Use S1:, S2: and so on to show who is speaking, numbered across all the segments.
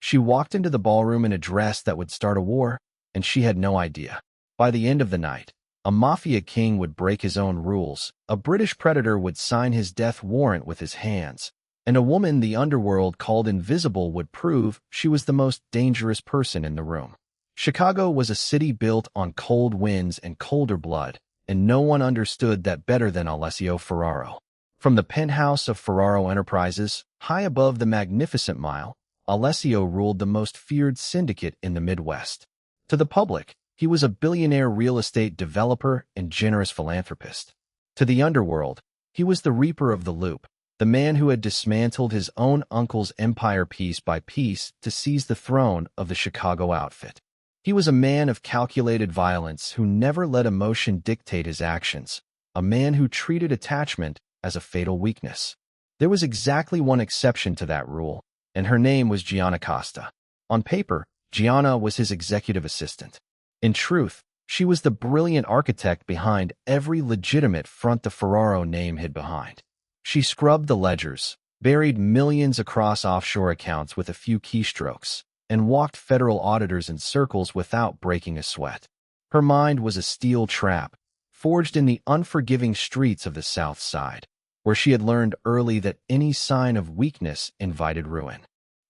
S1: She walked into the ballroom in a dress that would start a war, and she had no idea. By the end of the night, a Mafia King would break his own rules, a British predator would sign his death warrant with his hands, and a woman the Underworld called invisible would prove she was the most dangerous person in the room. Chicago was a city built on cold winds and colder blood, and no one understood that better than Alessio Ferraro. From the penthouse of Ferraro Enterprises, high above the Magnificent Mile, Alessio ruled the most feared syndicate in the Midwest. To the public, he was a billionaire real estate developer and generous philanthropist. To the underworld, he was the reaper of the loop, the man who had dismantled his own uncle's empire piece by piece to seize the throne of the Chicago outfit. He was a man of calculated violence who never let emotion dictate his actions, a man who treated attachment as a fatal weakness. There was exactly one exception to that rule, and her name was Gianna Costa. On paper, Gianna was his executive assistant. In truth, she was the brilliant architect behind every legitimate front the Ferraro name hid behind. She scrubbed the ledgers, buried millions across offshore accounts with a few keystrokes, and walked federal auditors in circles without breaking a sweat. Her mind was a steel trap, forged in the unforgiving streets of the South Side, where she had learned early that any sign of weakness invited ruin.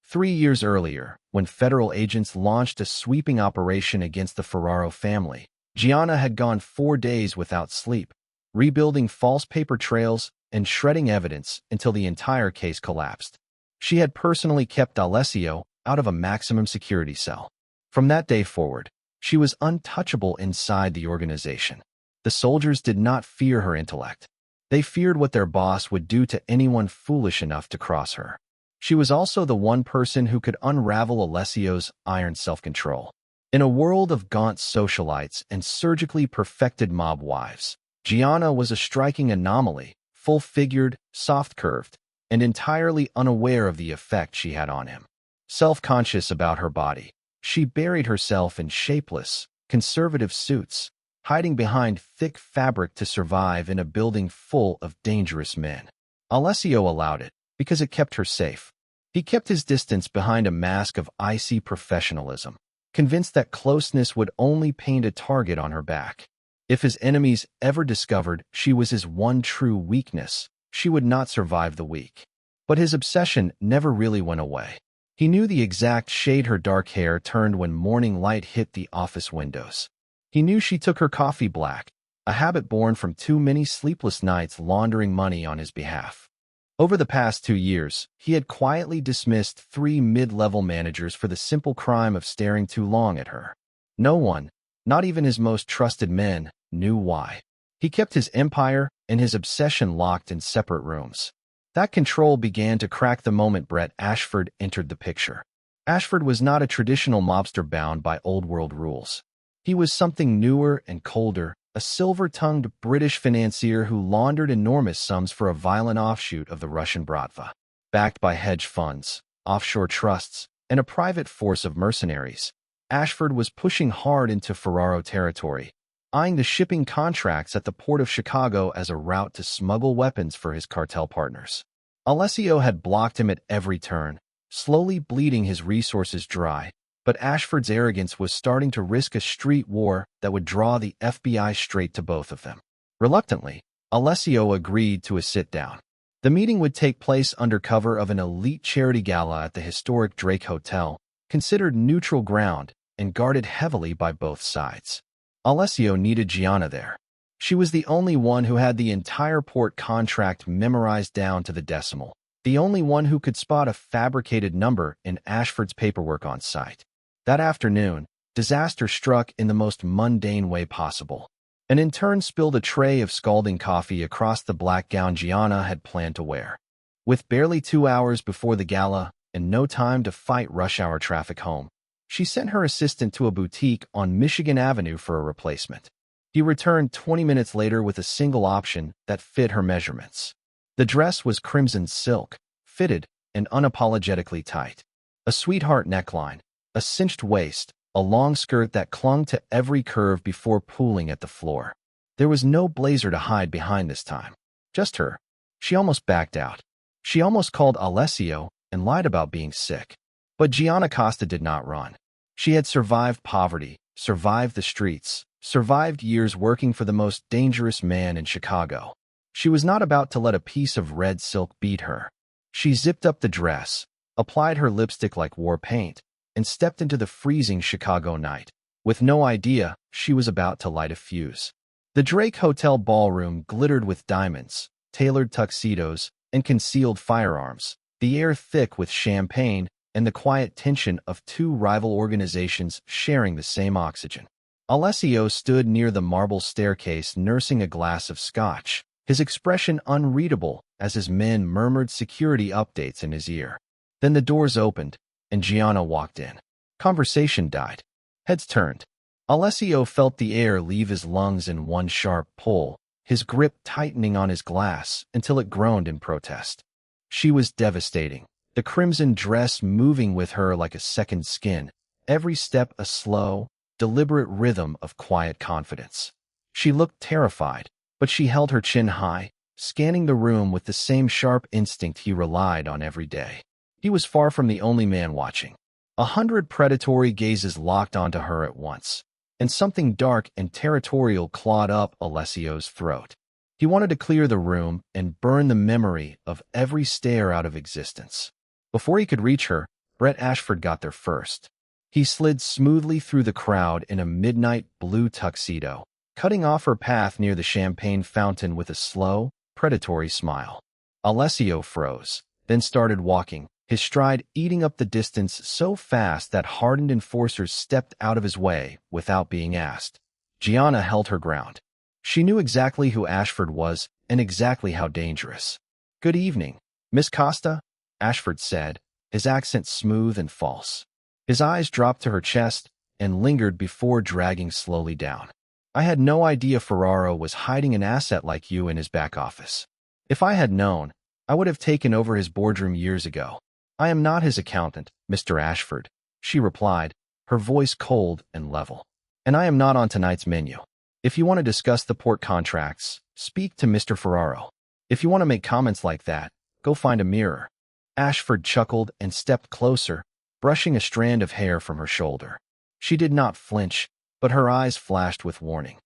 S1: 3 years earlier, when federal agents launched a sweeping operation against the Ferraro family, Gianna had gone 4 days without sleep, rebuilding false paper trails and shredding evidence until the entire case collapsed. She had personally kept Alessio out of a maximum security cell. From that day forward, she was untouchable inside the organization. The soldiers did not fear her intellect. They feared what their boss would do to anyone foolish enough to cross her. She was also the one person who could unravel Alessio's iron self-control. In a world of gaunt socialites and surgically perfected mob wives, Gianna was a striking anomaly, full-figured, soft-curved, and entirely unaware of the effect she had on him. Self-conscious about her body, she buried herself in shapeless, conservative suits, hiding behind thick fabric to survive in a building full of dangerous men. Alessio allowed it, because it kept her safe. He kept his distance behind a mask of icy professionalism, convinced that closeness would only paint a target on her back. If his enemies ever discovered she was his one true weakness, she would not survive the week. But his obsession never really went away. He knew the exact shade her dark hair turned when morning light hit the office windows. He knew she took her coffee black, a habit born from too many sleepless nights laundering money on his behalf. Over the past 2 years, he had quietly dismissed 3 mid-level managers for the simple crime of staring too long at her. No one, not even his most trusted men, knew why. He kept his empire and his obsession locked in separate rooms. That control began to crack the moment Brett Ashford entered the picture. Ashford was not a traditional mobster bound by old-world rules. He was something newer and colder, a silver-tongued British financier who laundered enormous sums for a violent offshoot of the Russian Bratva. Backed by hedge funds, offshore trusts, and a private force of mercenaries, Ashford was pushing hard into Ferraro territory, eyeing the shipping contracts at the port of Chicago as a route to smuggle weapons for his cartel partners. Alessio had blocked him at every turn, slowly bleeding his resources dry, but Ashford's arrogance was starting to risk a street war that would draw the FBI straight to both of them. Reluctantly, Alessio agreed to a sit-down. The meeting would take place under cover of an elite charity gala at the historic Drake Hotel, considered neutral ground and guarded heavily by both sides. Alessio needed Gianna there. She was the only one who had the entire port contract memorized down to the decimal, the only one who could spot a fabricated number in Ashford's paperwork on site. That afternoon, disaster struck in the most mundane way possible. An intern spilled a tray of scalding coffee across the black gown Gianna had planned to wear. With barely 2 hours before the gala and no time to fight rush hour traffic home, she sent her assistant to a boutique on Michigan Avenue for a replacement. He returned 20 minutes later with a single option that fit her measurements. The dress was crimson silk, fitted and unapologetically tight. A sweetheart neckline, a cinched waist, a long skirt that clung to every curve before pooling at the floor. There was no blazer to hide behind this time. Just her. She almost backed out. She almost called Alessio and lied about being sick. But Gianna Costa did not run. She had survived poverty, survived the streets, survived years working for the most dangerous man in Chicago. She was not about to let a piece of red silk beat her. She zipped up the dress, applied her lipstick like war paint, and stepped into the freezing Chicago night, with no idea she was about to light a fuse. The Drake Hotel ballroom glittered with diamonds, tailored tuxedos, and concealed firearms, the air thick with champagne and the quiet tension of two rival organizations sharing the same oxygen. Alessio stood near the marble staircase nursing a glass of scotch, his expression unreadable as his men murmured security updates in his ear. Then the doors opened, and Gianna walked in. Conversation died. Heads turned. Alessio felt the air leave his lungs in one sharp pull, his grip tightening on his glass until it groaned in protest. She was devastating, the crimson dress moving with her like a second skin, every step a slow, deliberate rhythm of quiet confidence. She looked terrified, but she held her chin high, scanning the room with the same sharp instinct he relied on every day. He was far from the only man watching. 100 predatory gazes locked onto her at once, and something dark and territorial clawed up Alessio's throat. He wanted to clear the room and burn the memory of every stare out of existence. Before he could reach her, Brett Ashford got there first. He slid smoothly through the crowd in a midnight blue tuxedo, cutting off her path near the champagne fountain with a slow, predatory smile. Alessio froze, then started walking, his stride eating up the distance so fast that hardened enforcers stepped out of his way without being asked. Gianna held her ground. She knew exactly who Ashford was and exactly how dangerous. "Good evening, Miss Costa," Ashford said, his accent smooth and false. His eyes dropped to her chest and lingered before dragging slowly down. "I had no idea Ferraro was hiding an asset like you in his back office. If I had known, I would have taken over his boardroom years ago." "I am not his accountant, Mr. Ashford," she replied, her voice cold and level. "And I am not on tonight's menu. If you want to discuss the port contracts, speak to Mr. Ferraro. If you want to make comments like that, go find a mirror." Ashford chuckled and stepped closer, brushing a strand of hair from her shoulder. She did not flinch, but her eyes flashed with warning.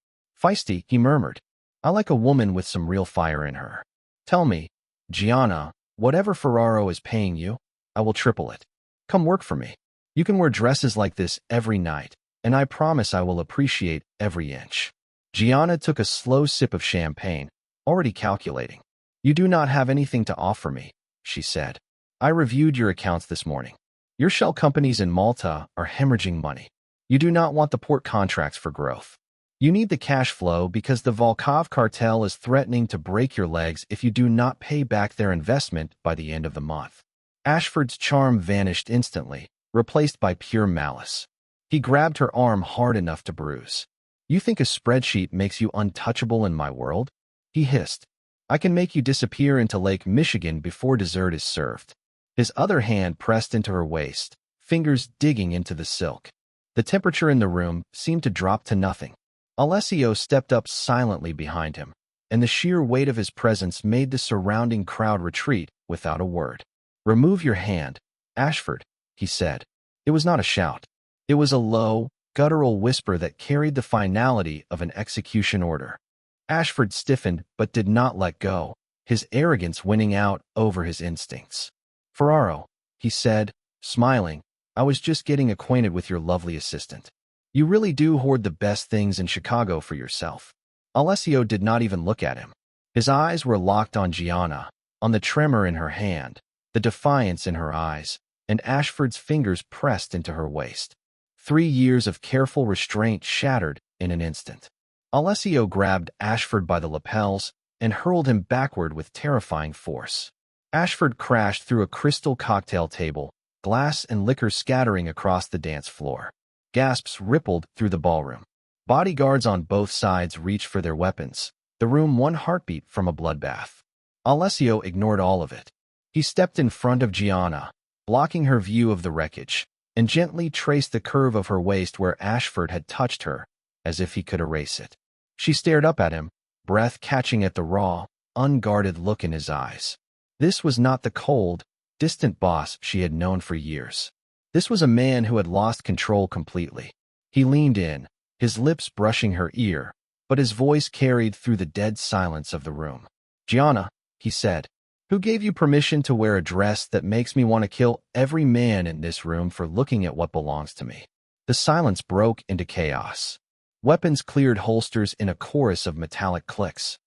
S1: "Feisty," he murmured. "I like a woman with some real fire in her. Tell me, Gianna, whatever Ferraro is paying you, I will triple it. Come work for me. You can wear dresses like this every night, and I promise I will appreciate every inch." Gianna took a slow sip of champagne, already calculating. "You do not have anything to offer me," she said. "I reviewed your accounts this morning. Your shell companies in Malta are hemorrhaging money. You do not want the port contracts for growth. You need the cash flow because the Volkov cartel is threatening to break your legs if you do not pay back their investment by the end of the month." Ashford's charm vanished instantly, replaced by pure malice. He grabbed her arm hard enough to bruise. "You think a spreadsheet makes you untouchable in my world?" he hissed. "I can make you disappear into Lake Michigan before dessert is served." His other hand pressed into her waist, fingers digging into the silk. The temperature in the room seemed to drop to nothing. Alessio stepped up silently behind him, and the sheer weight of his presence made the surrounding crowd retreat without a word. "Remove your hand, Ashford," he said. It was not a shout. It was a low, guttural whisper that carried the finality of an execution order. Ashford stiffened but did not let go, his arrogance winning out over his instincts. "Ferraro," he said, smiling, "I was just getting acquainted with your lovely assistant. You really do hoard the best things in Chicago for yourself." Alessio did not even look at him. His eyes were locked on Gianna, on the tremor in her hand, the defiance in her eyes, and Ashford's fingers pressed into her waist. 3 years of careful restraint shattered in an instant. Alessio grabbed Ashford by the lapels and hurled him backward with terrifying force. Ashford crashed through a crystal cocktail table, glass and liquor scattering across the dance floor. Gasps rippled through the ballroom. Bodyguards on both sides reached for their weapons, the room one heartbeat from a bloodbath. Alessio ignored all of it. He stepped in front of Gianna, blocking her view of the wreckage, and gently traced the curve of her waist where Ashford had touched her, as if he could erase it. She stared up at him, breath catching at the raw, unguarded look in his eyes. This was not the cold, distant boss she had known for years. This was a man who had lost control completely. He leaned in, his lips brushing her ear, but his voice carried through the dead silence of the room. "Gianna," he said, "who gave you permission to wear a dress that makes me want to kill every man in this room for looking at what belongs to me?" The silence broke into chaos. Weapons cleared holsters in a chorus of metallic clicks.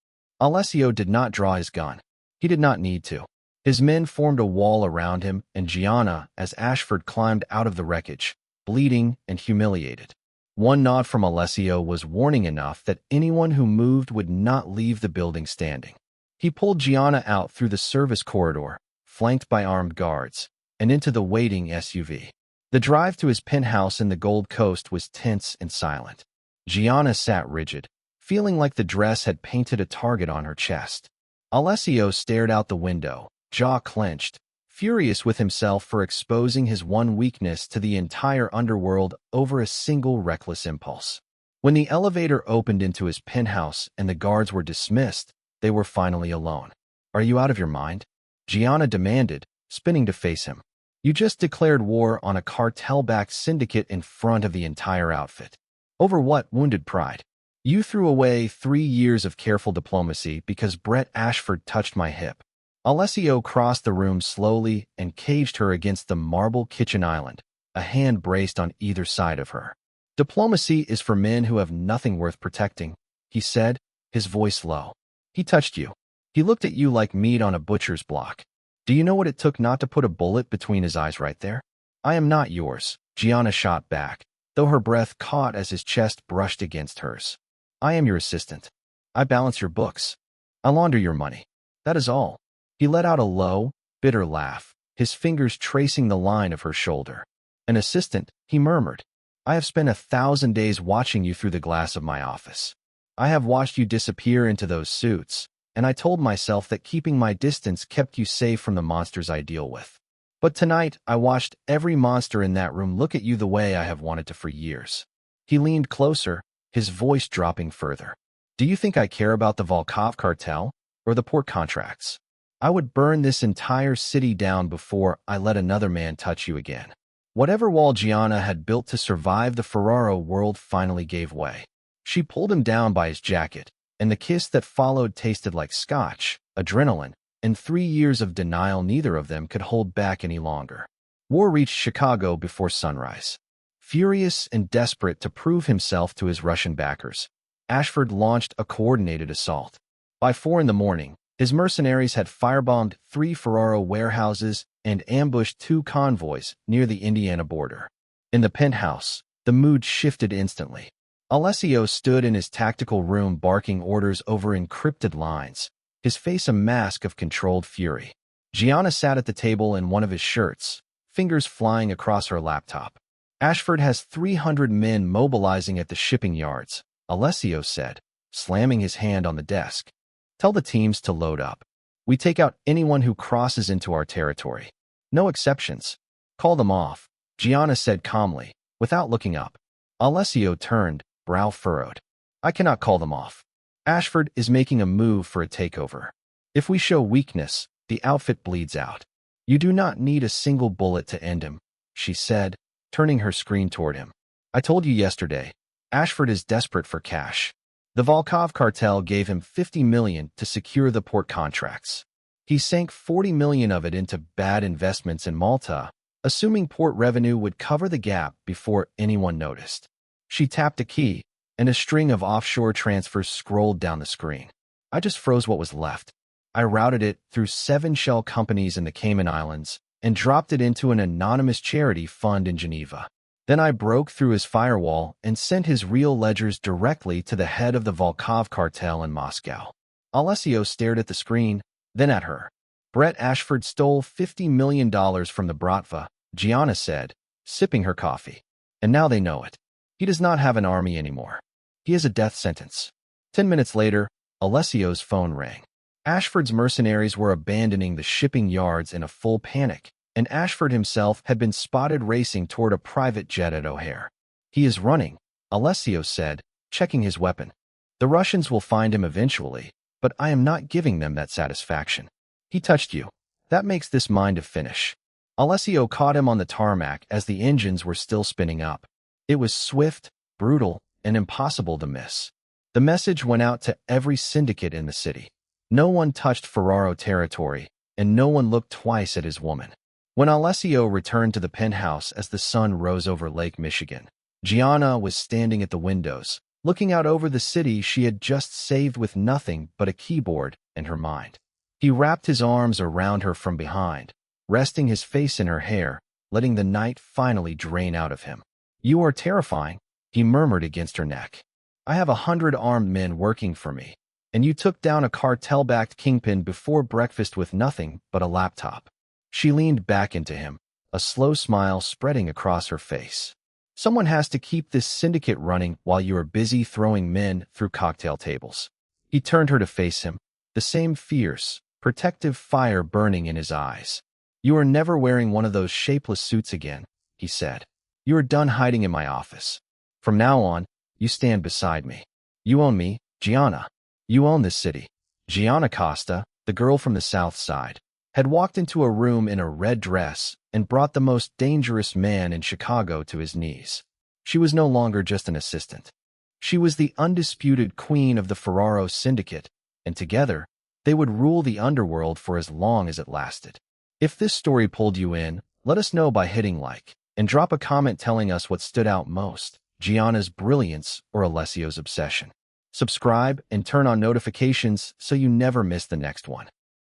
S1: Alessio did not draw his gun. He did not need to. His men formed a wall around him and Gianna as Ashford climbed out of the wreckage, bleeding and humiliated. One nod from Alessio was warning enough that anyone who moved would not leave the building standing. He pulled Gianna out through the service corridor, flanked by armed guards, and into the waiting SUV. The drive to his penthouse in the Gold Coast was tense and silent. Gianna sat rigid, feeling like the dress had painted a target on her chest. Alessio stared out the window, jaw clenched, furious with himself for exposing his one weakness to the entire underworld over a single reckless impulse. When the elevator opened into his penthouse and the guards were dismissed, they were finally alone. "Are you out of your mind?" Gianna demanded, spinning to face him. "You just declared war on a cartel-backed syndicate in front of the entire outfit. Over what wounded pride? You threw away 3 years of careful diplomacy because Brett Ashford touched my hip." Alessio crossed the room slowly and caged her against the marble kitchen island, a hand braced on either side of her. "Diplomacy is for men who have nothing worth protecting," he said, his voice low. "He touched you. He looked at you like meat on a butcher's block. Do you know what it took not to put a bullet between his eyes right there?" "I am not yours," Gianna shot back, though her breath caught as his chest brushed against hers. "I am your assistant. I balance your books. I launder your money. That is all." He let out a low, bitter laugh, his fingers tracing the line of her shoulder. "An assistant," he murmured. "I have spent 1,000 days watching you through the glass of my office. I have watched you disappear into those suits, and I told myself that keeping my distance kept you safe from the monsters I deal with. But tonight, I watched every monster in that room look at you the way I have wanted to for years." He leaned closer, his voice dropping further. "Do you think I care about the Volkov cartel or the port contracts? I would burn this entire city down before I let another man touch you again." Whatever wall Gianna had built to survive the Ferraro world finally gave way. She pulled him down by his jacket, and the kiss that followed tasted like scotch, adrenaline, and 3 years of denial neither of them could hold back any longer. War reached Chicago before sunrise. Furious and desperate to prove himself to his Russian backers, Ashford launched a coordinated assault. By 4 in the morning, his mercenaries had firebombed 3 Ferraro warehouses and ambushed 2 convoys near the Indiana border. In the penthouse, the mood shifted instantly. Alessio stood in his tactical room barking orders over encrypted lines, his face a mask of controlled fury. Gianna sat at the table in one of his shirts, fingers flying across her laptop. "Ashford has 300 men mobilizing at the shipping yards," Alessio said, slamming his hand on the desk. "Tell the teams to load up. We take out anyone who crosses into our territory. No exceptions. Call them off," Gianna said calmly, without looking up. Alessio turned, brow furrowed. "I cannot call them off. Ashford is making a move for a takeover. If we show weakness, the outfit bleeds out. You do not need a single bullet to end him," she said, turning her screen toward him. "I told you yesterday, Ashford is desperate for cash. The Volkov cartel gave him $50 million to secure the port contracts. He sank $40 million of it into bad investments in Malta, assuming port revenue would cover the gap before anyone noticed." She tapped a key, and a string of offshore transfers scrolled down the screen. "I just froze what was left. I routed it through 7 shell companies in the Cayman Islands and dropped it into an anonymous charity fund in Geneva. Then I broke through his firewall and sent his real ledgers directly to the head of the Volkov cartel in Moscow." Alessio stared at the screen, then at her. "Brett Ashford stole $50 million from the Bratva," Gianna said, sipping her coffee. "And now they know it. He does not have an army anymore. He has a death sentence." 10 minutes later, Alessio's phone rang. Ashford's mercenaries were abandoning the shipping yards in a full panic, and Ashford himself had been spotted racing toward a private jet at O'Hare. "He is running," Alessio said, checking his weapon. "The Russians will find him eventually, but I am not giving them that satisfaction. He touched you. That makes this mine to finish." Alessio caught him on the tarmac as the engines were still spinning up. It was swift, brutal, and impossible to miss. The message went out to every syndicate in the city. No one touched Ferraro territory, and no one looked twice at his woman. When Alessio returned to the penthouse as the sun rose over Lake Michigan, Gianna was standing at the windows, looking out over the city she had just saved with nothing but a keyboard and her mind. He wrapped his arms around her from behind, resting his face in her hair, letting the night finally drain out of him. "You are terrifying," he murmured against her neck. "I have 100 armed men working for me, and you took down a cartel-backed kingpin before breakfast with nothing but a laptop." She leaned back into him, a slow smile spreading across her face. "Someone has to keep this syndicate running while you are busy throwing men through cocktail tables." He turned her to face him, the same fierce, protective fire burning in his eyes. "You are never wearing one of those shapeless suits again," he said. "You are done hiding in my office. From now on, you stand beside me. You own me, Gianna. You own this city." Gianna Costa, the girl from the South Side, had walked into a room in a red dress and brought the most dangerous man in Chicago to his knees. She was no longer just an assistant. She was the undisputed queen of the Ferraro syndicate, and together, they would rule the underworld for as long as it lasted. If this story pulled you in, let us know by hitting like, and drop a comment telling us what stood out most, Gianna's brilliance or Alessio's obsession. Subscribe and turn on notifications so you never miss the next one.